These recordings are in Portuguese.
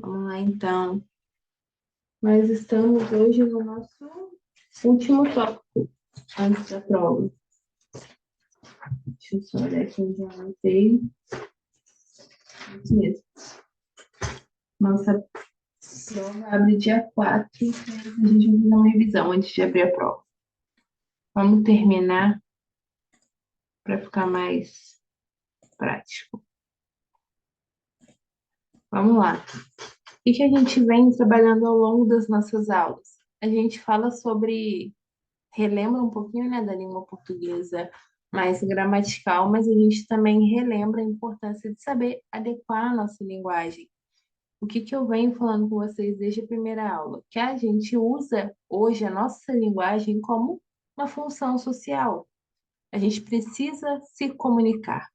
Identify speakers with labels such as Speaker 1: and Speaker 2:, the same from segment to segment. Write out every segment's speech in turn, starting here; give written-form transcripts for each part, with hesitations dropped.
Speaker 1: Vamos lá, então. Nós estamos hoje no nosso último tópico, antes da prova. Deixa eu só olhar aqui onde eu anotei. Isso mesmo. Nossa prova abre dia 4, mas a gente vai fazer uma revisão antes de abrir a prova. Vamos terminar para ficar mais prático. Vamos lá. O que a gente vem trabalhando ao longo das nossas aulas? A gente fala sobre relembra um pouquinho, né, da língua portuguesa mais gramatical, mas a gente também relembra a importância de saber adequar a nossa linguagem. O que que eu venho falando com vocês desde a primeira aula? Que a gente usa hoje a nossa linguagem como uma função social. A gente precisa se comunicar.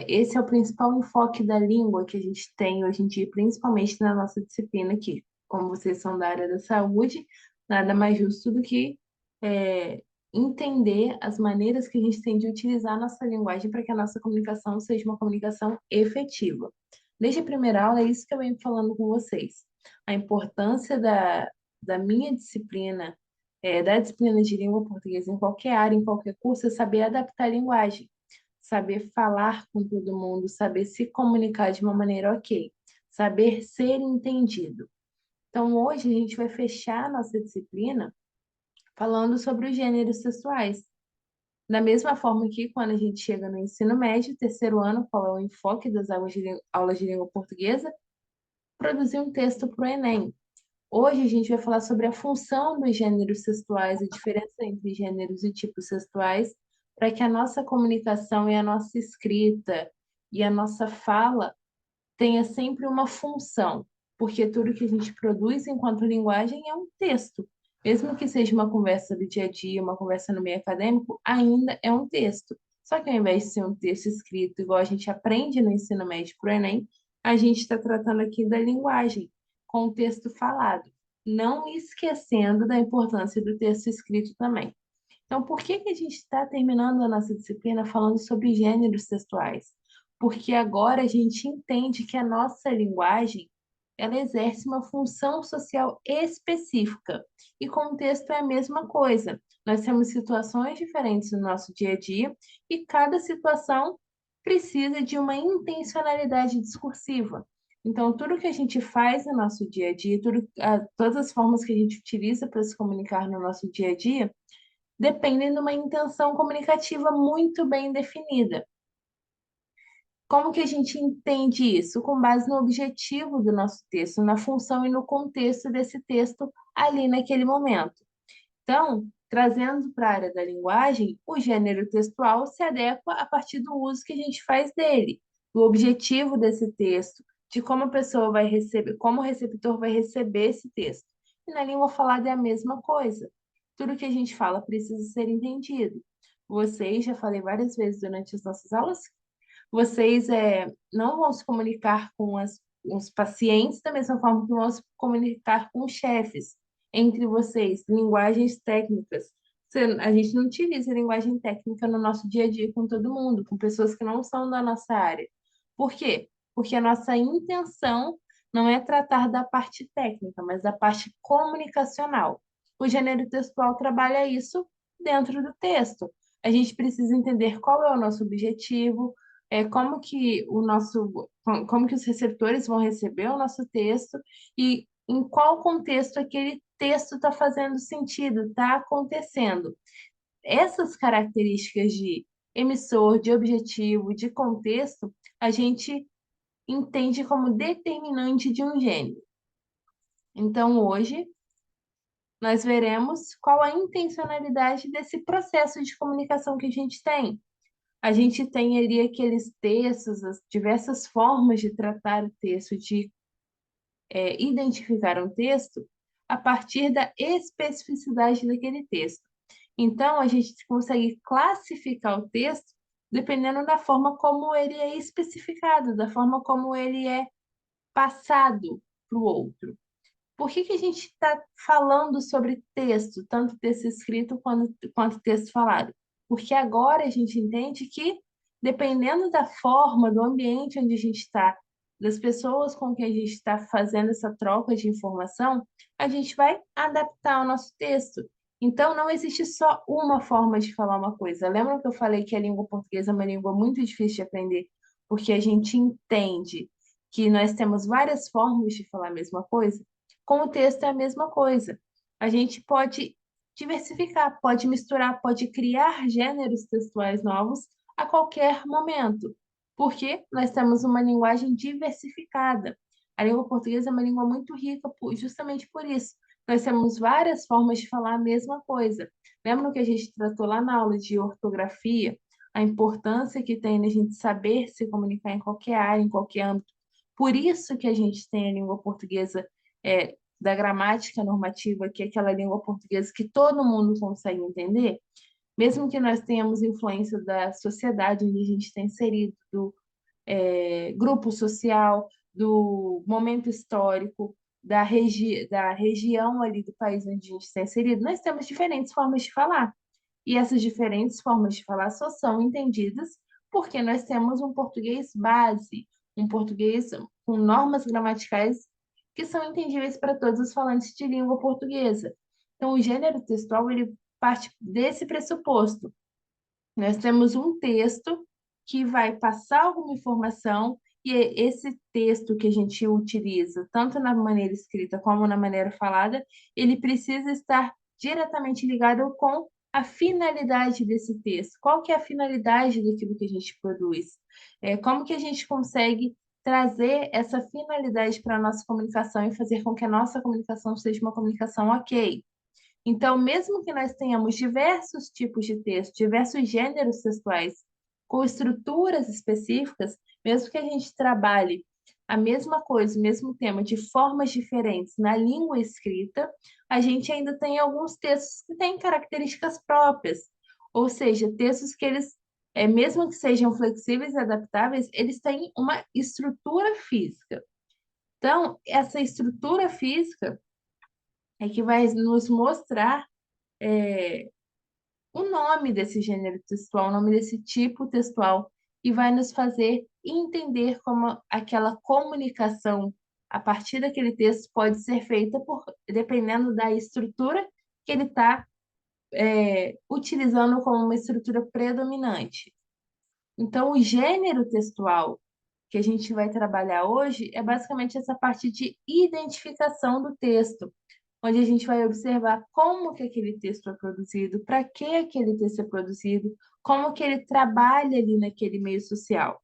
Speaker 1: Esse é o principal enfoque da língua que a gente tem hoje em dia, principalmente na nossa disciplina aqui. Como vocês são da área da saúde, nada mais justo do que é, entender as maneiras que a gente tem de utilizar a nossa linguagem para que a nossa comunicação seja uma comunicação efetiva. Desde a primeira aula, é isso que eu venho falando com vocês. A importância da minha disciplina, da disciplina de língua portuguesa em qualquer área, em qualquer curso, é saber adaptar a linguagem, saber falar com todo mundo, saber se comunicar de uma maneira ok, saber ser entendido. Então, hoje a gente vai fechar a nossa disciplina falando sobre os gêneros sexuais. Da mesma forma que quando a gente chega no ensino médio, terceiro ano, qual é o enfoque das aulas de língua portuguesa? Produzir um texto para o Enem. Hoje a gente vai falar sobre a função dos gêneros sexuais, a diferença entre gêneros e tipos sexuais, para que a nossa comunicação e a nossa escrita e a nossa fala tenha sempre uma função, porque tudo que a gente produz enquanto linguagem é um texto. Mesmo que seja uma conversa do dia a dia, uma conversa no meio acadêmico, ainda é um texto. Só que ao invés de ser um texto escrito, igual a gente aprende no ensino médio para o Enem, a gente está tratando aqui da linguagem, com o texto falado, não esquecendo da importância do texto escrito também. Então, por que que a gente está terminando a nossa disciplina falando sobre gêneros textuais? Porque agora a gente entende que a nossa linguagem ela exerce uma função social específica. E contexto é a mesma coisa. Nós temos situações diferentes no nosso dia a dia e cada situação precisa de uma intencionalidade discursiva. Então, tudo que a gente faz no nosso dia a dia, todas as formas que a gente utiliza para se comunicar no nosso dia a dia, dependem de uma intenção comunicativa muito bem definida. Como que a gente entende isso? Com base no objetivo do nosso texto, na função e no contexto desse texto ali naquele momento. Então, trazendo para a área da linguagem, o gênero textual se adequa a partir do uso que a gente faz dele, do objetivo desse texto, de como a pessoa vai receber, como o receptor vai receber esse texto. E na língua falada é a mesma coisa. Tudo que a gente fala precisa ser entendido. Vocês, já falei várias vezes durante as nossas aulas, vocês não vão se comunicar com os pacientes da mesma forma que vão se comunicar com os chefes. Entre vocês, linguagens técnicas. A gente não utiliza linguagem técnica no nosso dia a dia com todo mundo, com pessoas que não são da nossa área. Por quê? Porque a nossa intenção não é tratar da parte técnica, mas da parte comunicacional. O gênero textual trabalha isso dentro do texto. A gente precisa entender qual é o nosso objetivo, como que como que os receptores vão receber o nosso texto e em qual contexto aquele texto está fazendo sentido, está acontecendo. Essas características de emissor, de objetivo, de contexto, a gente entende como determinante de um gênero. Então, hoje, nós veremos qual a intencionalidade desse processo de comunicação que a gente tem. A gente tem ali aqueles textos, as diversas formas de tratar o texto, de identificar um texto a partir da especificidade daquele texto. Então, a gente consegue classificar o texto dependendo da forma como ele é especificado, da forma como ele é passado para o outro. Por que que a gente está falando sobre texto, tanto texto escrito quanto texto falado? Porque agora a gente entende que, dependendo da forma, do ambiente onde a gente está das pessoas com quem a gente está fazendo essa troca de informação, a gente vai adaptar o nosso texto. Então, não existe só uma forma de falar uma coisa. Lembra que eu falei que a língua portuguesa é uma língua muito difícil de aprender, porque a gente entende que nós temos várias formas de falar a mesma coisa? Com o texto é a mesma coisa. A gente pode diversificar, pode misturar, pode criar gêneros textuais novos a qualquer momento, porque nós temos uma linguagem diversificada. A língua portuguesa é uma língua muito rica justamente por isso. Nós temos várias formas de falar a mesma coisa. Lembra que a gente tratou lá na aula de ortografia, a importância que tem a gente saber se comunicar em qualquer área, em qualquer âmbito. Por isso que a gente tem a língua portuguesa da gramática normativa, que é aquela língua portuguesa que todo mundo consegue entender, mesmo que nós tenhamos influência da sociedade onde a gente está inserido, do grupo social, do momento histórico, da região ali do país onde a gente está inserido, nós temos diferentes formas de falar. E essas diferentes formas de falar só são entendidas porque nós temos um português base, um português com normas gramaticais que são entendíveis para todos os falantes de língua portuguesa. Então, o gênero textual, ele parte desse pressuposto. Nós temos um texto que vai passar alguma informação e esse texto que a gente utiliza, tanto na maneira escrita como na maneira falada, ele precisa estar diretamente ligado com a finalidade desse texto. Qual que é a finalidade daquilo que a gente produz? Como que a gente consegue trazer essa finalidade para a nossa comunicação e fazer com que a nossa comunicação seja uma comunicação ok? Então, mesmo que nós tenhamos diversos tipos de texto, diversos gêneros textuais, com estruturas específicas, mesmo que a gente trabalhe a mesma coisa, o mesmo tema, de formas diferentes na língua escrita, a gente ainda tem alguns textos que têm características próprias. Ou seja, textos que eles, mesmo que sejam flexíveis e adaptáveis, eles têm uma estrutura física. Então, essa estrutura física é que vai nos mostrar o nome desse gênero textual, o nome desse tipo textual, e vai nos fazer entender como aquela comunicação a partir daquele texto pode ser feita dependendo da estrutura que ele está utilizando como uma estrutura predominante. Então, o gênero textual que a gente vai trabalhar hoje é basicamente essa parte de identificação do texto, onde a gente vai observar como que aquele texto é produzido, para que aquele texto é produzido, como que ele trabalha ali naquele meio social.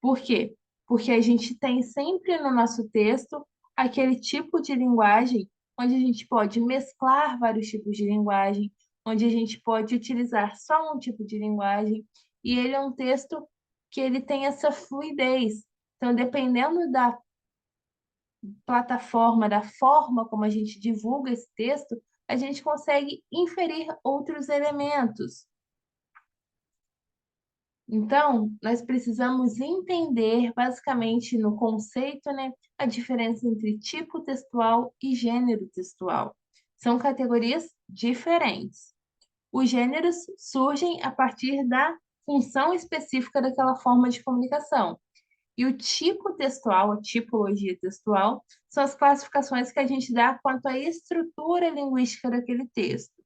Speaker 1: Por quê? Porque a gente tem sempre no nosso texto aquele tipo de linguagem onde a gente pode mesclar vários tipos de linguagem, onde a gente pode utilizar só um tipo de linguagem, e ele é um texto que ele tem essa fluidez. Então, dependendo da plataforma, da forma como a gente divulga esse texto, a gente consegue inferir outros elementos. Então, nós precisamos entender, basicamente, no conceito, né, a diferença entre tipo textual e gênero textual. São categorias diferentes. Os gêneros surgem a partir da função específica daquela forma de comunicação. E o tipo textual, a tipologia textual, são as classificações que a gente dá quanto à estrutura linguística daquele texto.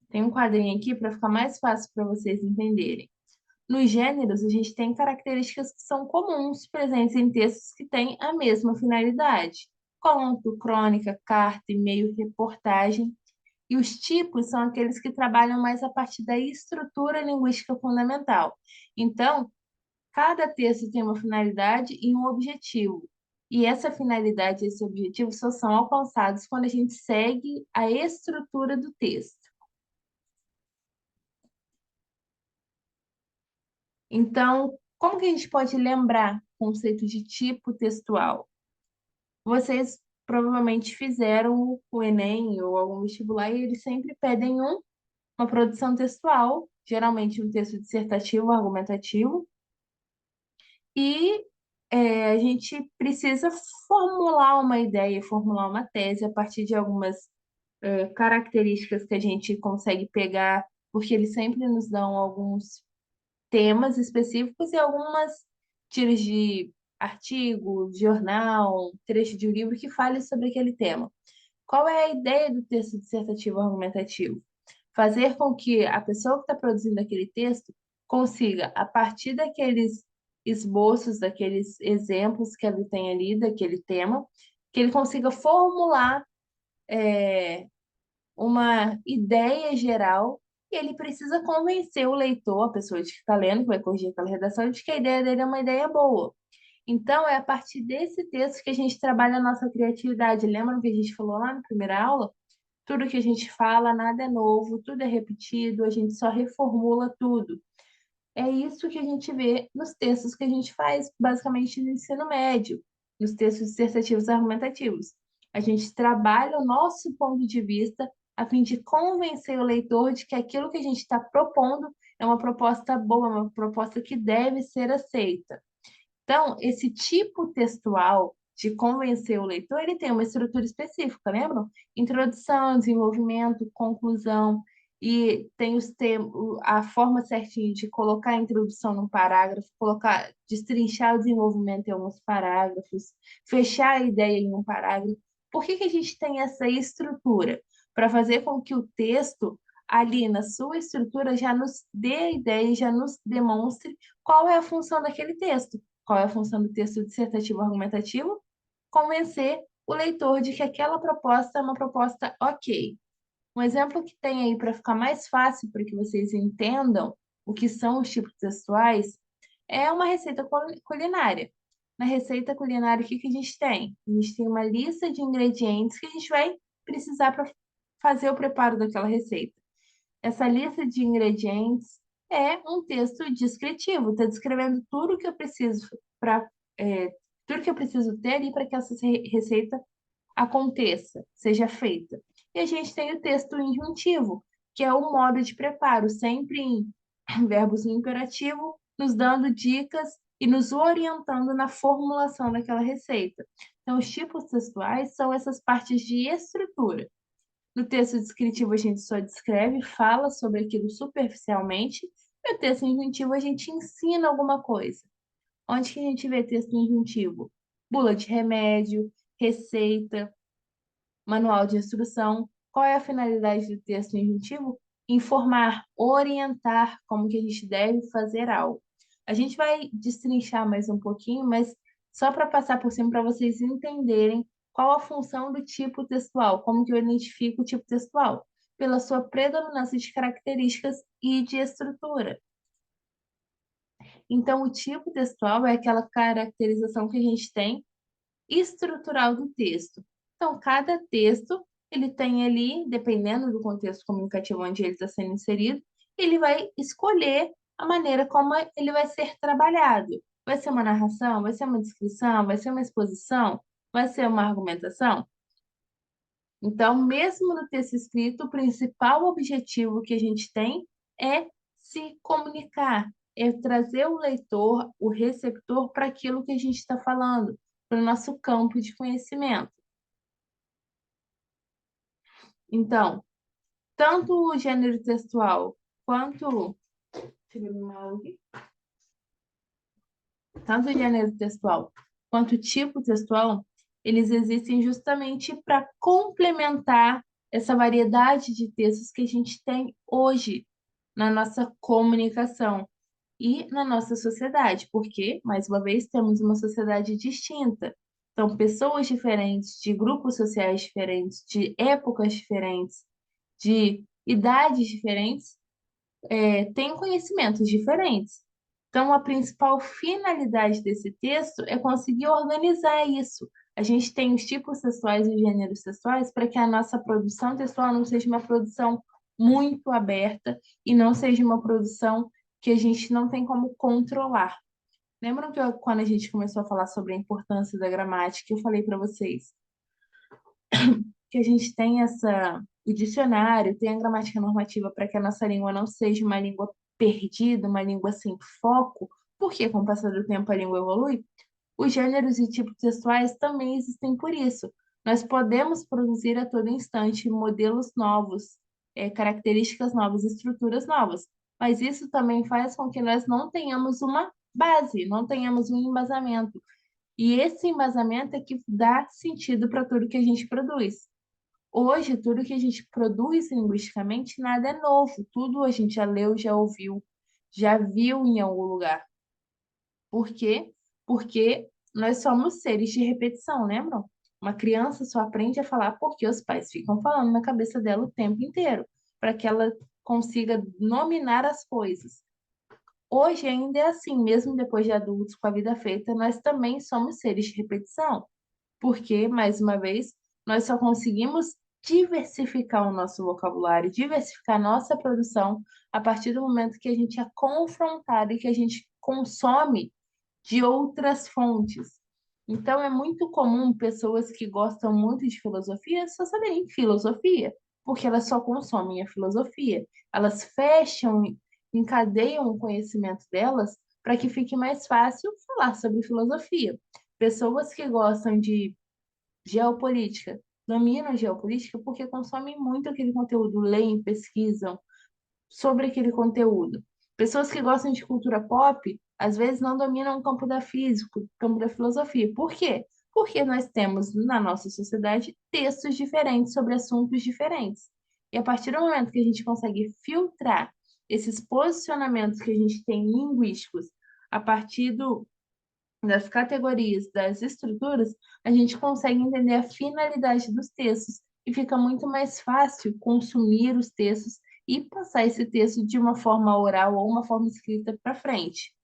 Speaker 1: Tem um quadrinho aqui para ficar mais fácil para vocês entenderem. Nos gêneros, a gente tem características que são comuns presentes em textos que têm a mesma finalidade. Conto, crônica, carta, e-mail, reportagem. E os tipos são aqueles que trabalham mais a partir da estrutura linguística fundamental. Então, cada texto tem uma finalidade e um objetivo. E essa finalidade e esse objetivo só são alcançados quando a gente segue a estrutura do texto. Então, como que a gente pode lembrar o conceito de tipo textual? Vocês provavelmente fizeram o Enem ou algum vestibular e eles sempre pedem uma produção textual, geralmente um texto dissertativo, argumentativo, e a gente precisa formular uma ideia, formular uma tese a partir de algumas características que a gente consegue pegar, porque eles sempre nos dão alguns temas específicos e algumas tiras de artigo, de jornal, trecho de um livro que fale sobre aquele tema. Qual é a ideia do texto dissertativo argumentativo? Fazer com que a pessoa que está produzindo aquele texto consiga, a partir daqueles esboços, daqueles exemplos que ele tem ali, daquele tema, que ele consiga formular uma ideia geral e ele precisa convencer o leitor, a pessoa que está lendo, que vai corrigir aquela redação, de que a ideia dele é uma ideia boa. Então, é a partir desse texto que a gente trabalha a nossa criatividade. Lembra que a gente falou lá na primeira aula? Tudo que a gente fala, nada é novo, tudo é repetido, a gente só reformula tudo. É isso que a gente vê nos textos que a gente faz, basicamente no ensino médio, nos textos dissertativos argumentativos. A gente trabalha o nosso ponto de vista a fim de convencer o leitor de que aquilo que a gente está propondo é uma proposta boa, uma proposta que deve ser aceita. Então, esse tipo textual de convencer o leitor, ele tem uma estrutura específica, lembram? Introdução, desenvolvimento, conclusão, e tem a forma certinha de colocar a introdução num parágrafo, colocar, destrinchar o desenvolvimento em alguns parágrafos, fechar a ideia em um parágrafo. Por que que a gente tem essa estrutura? Para fazer com que o texto, ali na sua estrutura, já nos dê a ideia, e já nos demonstre qual é a função daquele texto. Qual é a função do texto dissertativo argumentativo? Convencer o leitor de que aquela proposta é uma proposta ok. Um exemplo que tem aí para ficar mais fácil para que vocês entendam o que são os tipos textuais é uma receita culinária. Na receita culinária, o que que a gente tem? A gente tem uma lista de ingredientes que a gente vai precisar para fazer o preparo daquela receita. Essa lista de ingredientes é um texto descritivo, está descrevendo tudo que eu preciso para tudo que eu preciso ter ali para que essa receita aconteça, seja feita. E a gente tem o texto injuntivo, que é o modo de preparo, sempre em verbos no imperativo, nos dando dicas e nos orientando na formulação daquela receita. Então, os tipos textuais são essas partes de estrutura. No texto descritivo, a gente só descreve, fala sobre aquilo superficialmente, e no texto injuntivo, a gente ensina alguma coisa. Onde que a gente vê texto injuntivo? Bula de remédio, receita, manual de instrução. Qual é a finalidade do texto injuntivo? Informar, orientar como que a gente deve fazer algo. A gente vai destrinchar mais um pouquinho, mas só para passar por cima para vocês entenderem qual a função do tipo textual, como que eu identifico o tipo textual, pela sua predominância de características e de estrutura. Então, o tipo textual é aquela caracterização que a gente tem estrutural do texto. Então, cada texto, ele tem ali, dependendo do contexto comunicativo onde ele está sendo inserido, ele vai escolher a maneira como ele vai ser trabalhado. Vai ser uma narração, vai ser uma descrição, vai ser uma exposição, vai ser uma argumentação. Então, mesmo no texto escrito, o principal objetivo que a gente tem é se comunicar, é trazer o leitor, o receptor, para aquilo que a gente está falando, para o nosso campo de conhecimento. Então, tanto o gênero textual quanto. Deixa eu ver uma aula aqui. Tanto o gênero textual quanto o tipo textual, eles existem justamente para complementar essa variedade de textos que a gente tem hoje na nossa comunicação e na nossa sociedade, porque, mais uma vez, temos uma sociedade distinta. Então, pessoas diferentes, de grupos sociais diferentes, de épocas diferentes, de idades diferentes, têm conhecimentos diferentes. Então, a principal finalidade desse texto é conseguir organizar isso. A gente tem os tipos textuais e os gêneros textuais para que a nossa produção textual não seja uma produção muito aberta e não seja uma produção que a gente não tem como controlar. Lembram que quando a gente começou a falar sobre a importância da gramática, eu falei para vocês que a gente tem o dicionário, tem a gramática normativa para que a nossa língua não seja uma língua perdida, uma língua sem foco, porque com o passar do tempo a língua evolui. Os gêneros e tipos textuais também existem por isso. Nós podemos produzir a todo instante modelos novos, características novas, estruturas novas, mas isso também faz com que nós não tenhamos uma base, não tenhamos um embasamento. E esse embasamento é que dá sentido para tudo que a gente produz. Hoje, tudo que a gente produz linguisticamente, nada é novo. Tudo a gente já leu, já ouviu, já viu em algum lugar. Por quê? Porque nós somos seres de repetição, lembram? Uma criança só aprende a falar porque os pais ficam falando na cabeça dela o tempo inteiro, para que ela consiga nominar as coisas. Hoje ainda é assim, mesmo depois de adultos, com a vida feita, nós também somos seres de repetição. Porque, mais uma vez, nós só conseguimos diversificar o nosso vocabulário, diversificar a nossa produção a partir do momento que a gente é confrontado e que a gente consome de outras fontes. Então, é muito comum pessoas que gostam muito de filosofia só saberem filosofia, porque elas só consomem a filosofia. Elas fecham, encadeiam o conhecimento delas para que fique mais fácil falar sobre filosofia. Pessoas que gostam de geopolítica dominam geopolítica porque consomem muito aquele conteúdo, leem, pesquisam, sobre aquele conteúdo. Pessoas que gostam de cultura pop, às vezes não dominam o campo da física, o campo da filosofia. Por quê? Porque nós temos na nossa sociedade textos diferentes sobre assuntos diferentes. E a partir do momento que a gente consegue filtrar esses posicionamentos que a gente tem linguísticos a partir das categorias, das estruturas, a gente consegue entender a finalidade dos textos e fica muito mais fácil consumir os textos e passar esse texto de uma forma oral ou uma forma escrita para frente.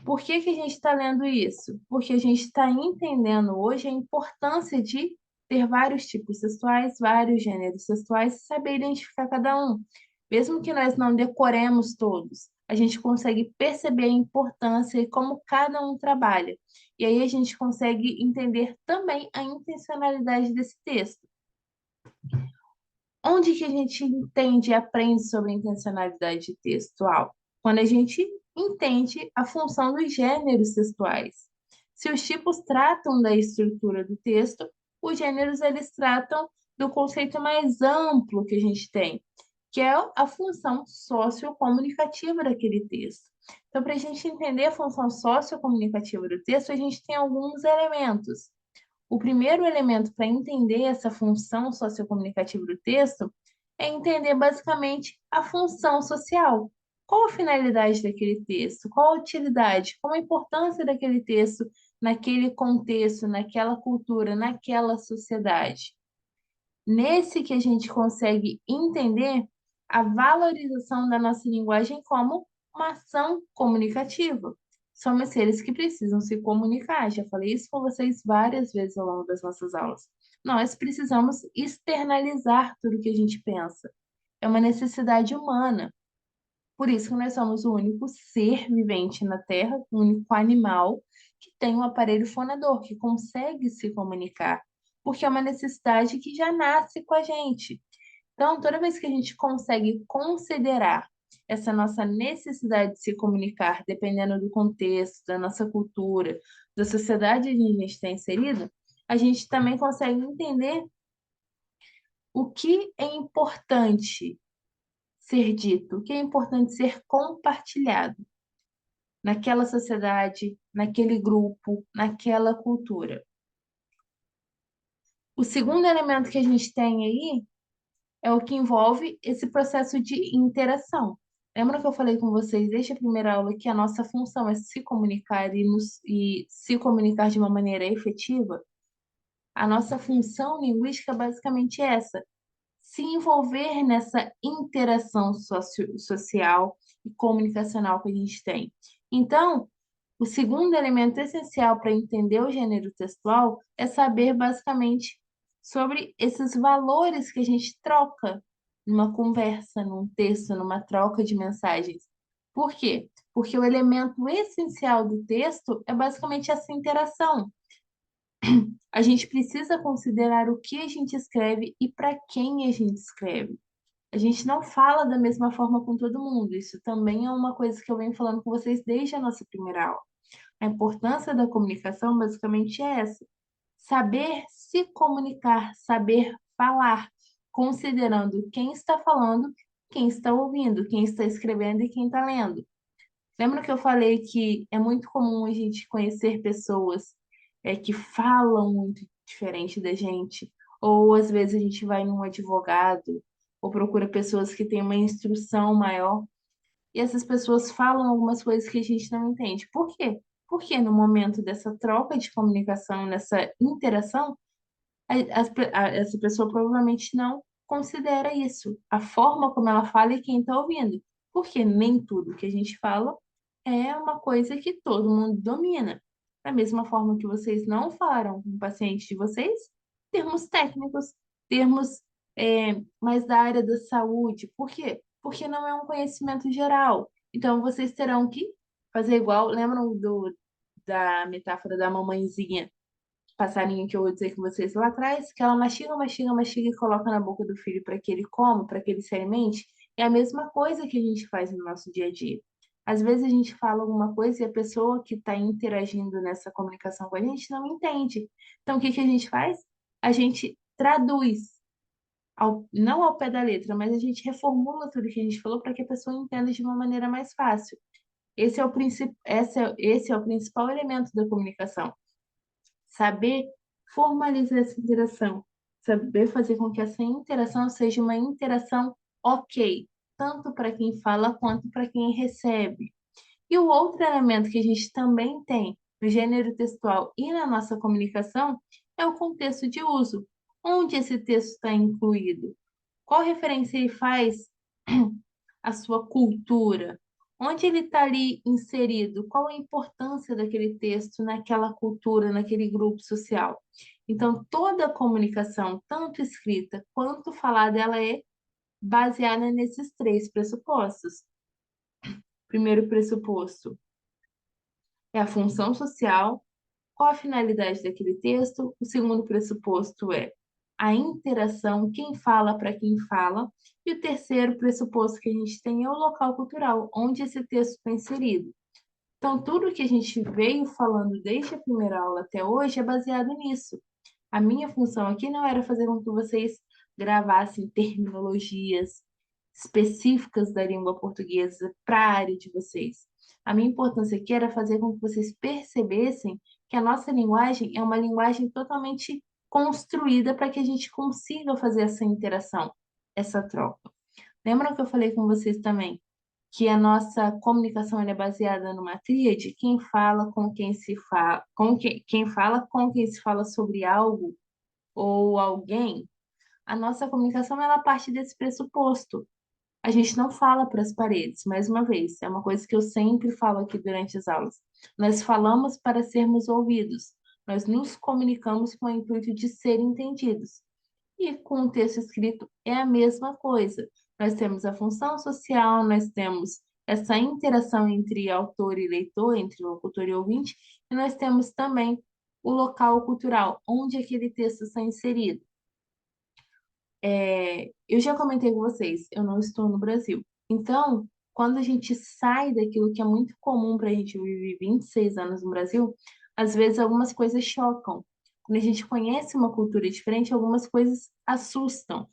Speaker 1: Por que que a gente está lendo isso? Porque a gente está entendendo hoje a importância de ter vários tipos textuais, vários gêneros textuais e saber identificar cada um. Mesmo que nós não decoremos todos, a gente consegue perceber a importância e como cada um trabalha. E aí a gente consegue entender também a intencionalidade desse texto. Onde que a gente entende e aprende sobre intencionalidade textual? Quando a gente entende a função dos gêneros textuais. Se os tipos tratam da estrutura do texto, os gêneros eles tratam do conceito mais amplo que a gente tem, que é a função sociocomunicativa daquele texto. Então, para a gente entender a função sociocomunicativa do texto, a gente tem alguns elementos. O primeiro elemento para entender essa função sociocomunicativa do texto é entender basicamente a função social. Qual a finalidade daquele texto? Qual a utilidade? Qual a importância daquele texto naquele contexto, naquela cultura, naquela sociedade? Nesse que a gente consegue entender a valorização da nossa linguagem como uma ação comunicativa. Somos seres que precisam se comunicar. Já falei isso com vocês várias vezes ao longo das nossas aulas. Nós precisamos externalizar tudo que a gente pensa. É uma necessidade humana. Por isso que nós somos o único ser vivente na Terra, o único animal que tem um aparelho fonador, que consegue se comunicar, porque é uma necessidade que já nasce com a gente. Então, toda vez que a gente consegue considerar essa nossa necessidade de se comunicar, dependendo do contexto, da nossa cultura, da sociedade em que a gente está inserido, a gente também consegue entender o que é importante ser dito, o que é importante ser compartilhado naquela sociedade, naquele grupo, naquela cultura. O segundo elemento que a gente tem aí é o que envolve esse processo de interação. Lembra que eu falei com vocês desde a primeira aula que a nossa função é se comunicar e se comunicar de uma maneira efetiva? A nossa função linguística é basicamente essa: se envolver nessa interação social e comunicacional que a gente tem. Então, o segundo elemento essencial para entender o gênero textual é saber basicamente sobre esses valores que a gente troca numa conversa, num texto, numa troca de mensagens. Por quê? Porque o elemento essencial do texto é basicamente essa interação. A gente precisa considerar o que a gente escreve e para quem a gente escreve. A gente não fala da mesma forma com todo mundo. Isso também é uma coisa que eu venho falando com vocês desde a nossa primeira aula. A importância da comunicação basicamente é essa: saber se comunicar, saber falar, considerando quem está falando, quem está ouvindo, quem está escrevendo e quem está lendo. Lembra que eu falei que é muito comum a gente conhecer pessoas que falam muito diferente da gente, ou às vezes a gente vai num advogado, ou procura pessoas que têm uma instrução maior, e essas pessoas falam algumas coisas que a gente não entende. Por quê? Porque no momento dessa troca de comunicação, nessa interação, essa pessoa provavelmente não considera isso, a forma como ela fala e quem está ouvindo, porque nem tudo que a gente fala é uma coisa que todo mundo domina. Da mesma forma que vocês não falaram com o paciente de vocês, termos técnicos, termos mais da área da saúde. Por quê? Porque não é um conhecimento geral. Então, vocês terão que fazer igual. Lembram da metáfora da mamãezinha? Passarinho que eu vou dizer com vocês lá atrás, que ela mastiga, mastiga, mastiga e coloca na boca do filho para que ele coma, para que ele se alimente, é a mesma coisa que a gente faz no nosso dia a dia. Às vezes a gente fala alguma coisa e a pessoa que está interagindo nessa comunicação com a gente não entende. Então, o que que a gente faz? A gente traduz, não ao pé da letra, mas a gente reformula tudo que a gente falou para que a pessoa entenda de uma maneira mais fácil. Esse é o principal elemento da comunicação. Saber formalizar essa interação, saber fazer com que essa interação seja uma interação ok, tanto para quem fala quanto para quem recebe. E o outro elemento que a gente também tem no gênero textual e na nossa comunicação é o contexto de uso, onde esse texto está incluído, qual referência ele faz à sua cultura, onde ele está ali inserido, qual a importância daquele texto naquela cultura, naquele grupo social. Então, toda a comunicação, tanto escrita quanto falada, ela é baseada nesses três pressupostos. Primeiro pressuposto é a função social. Qual a finalidade daquele texto? O segundo pressuposto é a interação, quem fala para quem fala. E o terceiro pressuposto que a gente tem é o local cultural, onde esse texto está inserido. Então, tudo que a gente veio falando desde a primeira aula até hoje é baseado nisso. A minha função aqui não era fazer com que vocês gravassem terminologias específicas da língua portuguesa para a área de vocês. A minha importância aqui era fazer com que vocês percebessem que a nossa linguagem é uma linguagem totalmente construída para que a gente consiga fazer essa interação, essa troca. Lembram que eu falei com vocês também que a nossa comunicação ela é baseada numa tríade? Quem fala com quem se fala, quem fala com quem se fala sobre algo ou alguém. A nossa comunicação ela parte desse pressuposto. A gente não fala para as paredes, mais uma vez, é uma coisa que eu sempre falo aqui durante as aulas. Nós falamos para sermos ouvidos. Nós nos comunicamos com o intuito de ser entendidos. E com o texto escrito é a mesma coisa. Nós temos a função social, nós temos essa interação entre autor e leitor, entre locutor e ouvinte, e nós temos também o local cultural, onde aquele texto está inserido. Eu já comentei com vocês, eu não estou no Brasil. Então, quando a gente sai daquilo que é muito comum para a gente viver 26 anos no Brasil, às vezes algumas coisas chocam. Quando a gente conhece uma cultura diferente, algumas coisas assustam.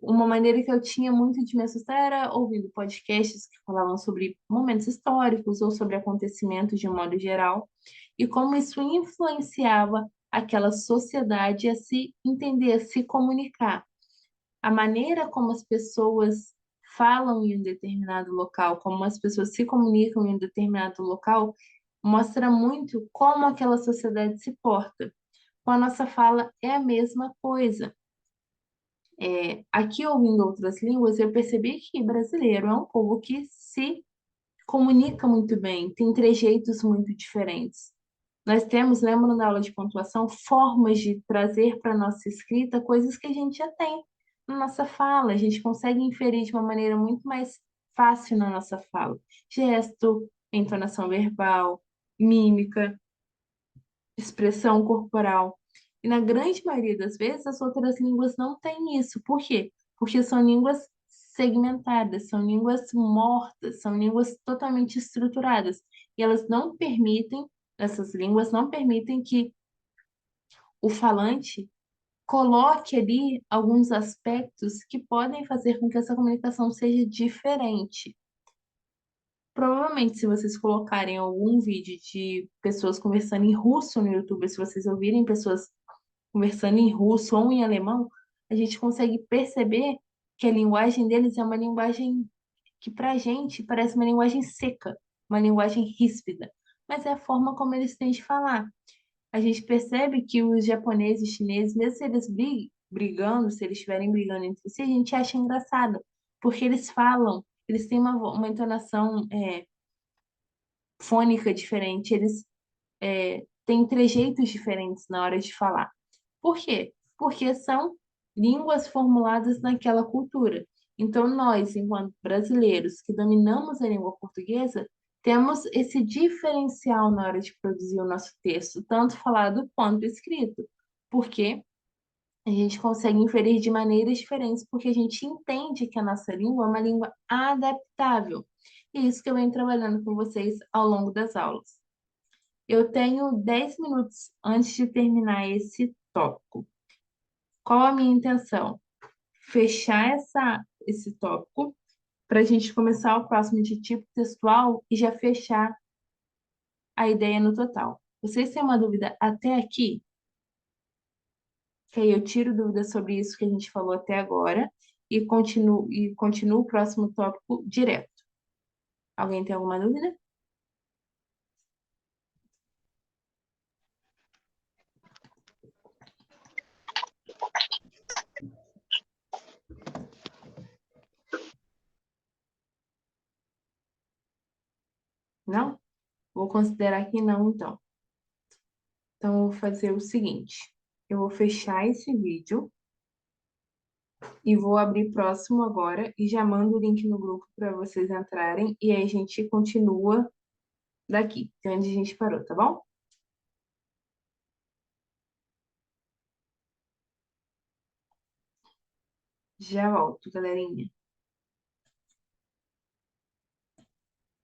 Speaker 1: Uma maneira que eu tinha muito de me assustar era ouvindo podcasts que falavam sobre momentos históricos ou sobre acontecimentos de um modo geral e como isso influenciava aquela sociedade a se entender, a se comunicar. A maneira como as pessoas falam em um determinado local, como as pessoas se comunicam em um determinado local, mostra muito como aquela sociedade se porta. Com a nossa fala é a mesma coisa. Aqui, ouvindo outras línguas, eu percebi que brasileiro é um povo que se comunica muito bem, tem trejeitos muito diferentes. Nós temos, lembra na aula de pontuação, formas de trazer para a nossa escrita coisas que a gente já tem na nossa fala. A gente consegue inferir de uma maneira muito mais fácil na nossa fala. Gesto, entonação verbal, mímica, expressão corporal. E na grande maioria das vezes, as outras línguas não têm isso. Por quê? Porque são línguas segmentadas, são línguas mortas, são línguas totalmente estruturadas. E elas não permitem, essas línguas não permitem que o falante coloque ali alguns aspectos que podem fazer com que essa comunicação seja diferente. Provavelmente, se vocês colocarem algum vídeo de pessoas conversando em russo no YouTube, se vocês ouvirem pessoas conversando em russo ou em alemão, a gente consegue perceber que a linguagem deles é uma linguagem que para a gente parece uma linguagem seca, uma linguagem ríspida, mas é a forma como eles têm de falar. A gente percebe que os japoneses e chineses, mesmo se eles brigando, se eles estiverem brigando entre si, a gente acha engraçado, porque eles falam, eles têm uma entonação fônica diferente, eles têm trejeitos diferentes na hora de falar. Por quê? Porque são línguas formuladas naquela cultura. Então, nós, enquanto brasileiros que dominamos a língua portuguesa, temos esse diferencial na hora de produzir o nosso texto, tanto falado quanto escrito. Porque a gente consegue inferir de maneiras diferentes, porque a gente entende que a nossa língua é uma língua adaptável. E isso que eu venho trabalhando com vocês ao longo das aulas. Eu tenho 10 minutos antes de terminar esse tópico. Qual a minha intenção? Fechar esse tópico para a gente começar o próximo de tipo textual e já fechar a ideia no total. Vocês têm uma dúvida até aqui? Que aí eu tiro dúvidas sobre isso que a gente falou até agora e continuo o próximo tópico direto. Alguém tem alguma dúvida? Não? Vou considerar que não, então. Então, eu vou fazer o seguinte: eu vou fechar esse vídeo e vou abrir próximo agora e já mando o link no grupo para vocês entrarem e aí a gente continua daqui, de onde a gente parou, tá bom? Já volto, galerinha.